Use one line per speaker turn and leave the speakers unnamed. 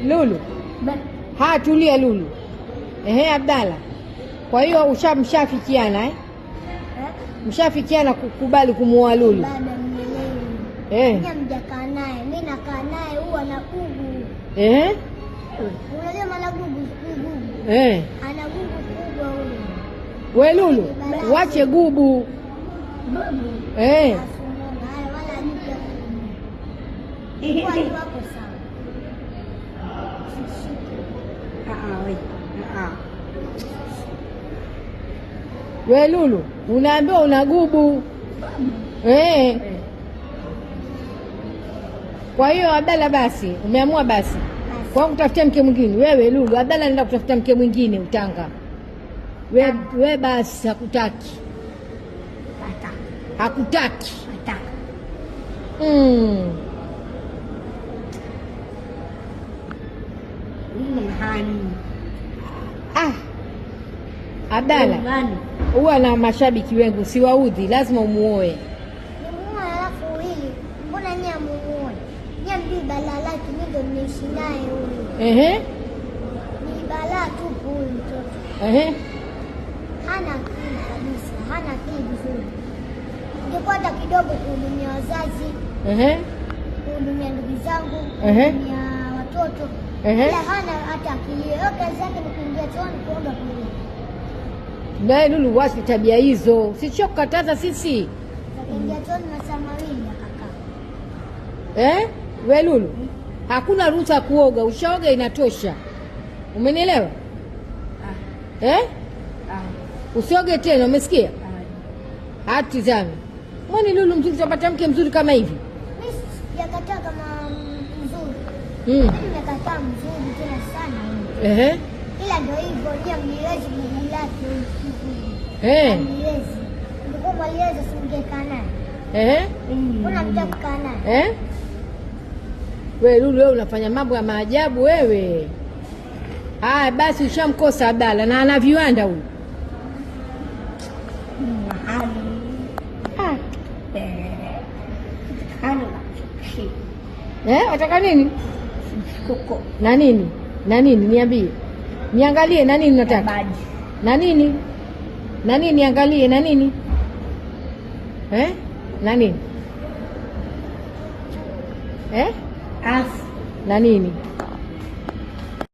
Lulu. Tulia Lulu. Abdalla. Kwa hiyo mshafikiana Mshafikiana kukubali kumuoa Lulu?
Bado mnielewi. Mjakaa naye. Mimi nakaa naye huwa na gugu. Unajua maana gugu? Ana gugu kubwa huyo.
We Lulu, wache gubu.
Wala nipia gugu. Wako sawa.
We Lulu, unaambiwa una gubu. Kwa hiyo Abdalla, basi umeamua basi kwa kutafutia mke mwingine. Wewe Lulu, Abdalla anaenda kutafuta mke mwingine Utanga. We basi hakutaki. Abdalla huwa na mashabiki wengi, siwaudhi, lazima umuoe.
Nimuoe alafu hili, mbona nyie amuoe? Nyie mjui balaa lake, mimi ndo nimeishi naye huyu. Ni balaa tu huyu mtoto. Hana akili kabisa, hana akili vizuri. Ingekuwa hata kidogo kuhudumia wazazi, kuhudumia ndugu zangu, kuhudumia watoto. Ila hana hata akili. Kazi yake ni kuingia chooni kuoga kule.
Naye Lulu, wacha tabia hizo. Sichokukataza sisi.
Kuingia chooni masaa mawili kaka.
We Lulu, hakuna ruhusa kuoga, ushaoga inatosha. Umenielewa? Usioge tena, umesikia? Tizame. Mwani Lulu mzuri, utapata mke mzuri kama hivi.
Mimi sijakataa kama mzuri. Mimi nimekataa mzuri tena sana. Ila ndio hivyo, nia mniwezi gugu lake huyu. Mniwezi. Ndiko mwaliweza singekaa naye. Kuna mtaka kukaa naye.
We Lulu, wewe unafanya mambo ya maajabu wewe. Basi ushamkosa Abdalla na ana viwanda huyu. Wataka nini? Na nini? Niambie. Niangalie na nini nataka? Na nini? Niangalie na nini? Na nini? Na nini?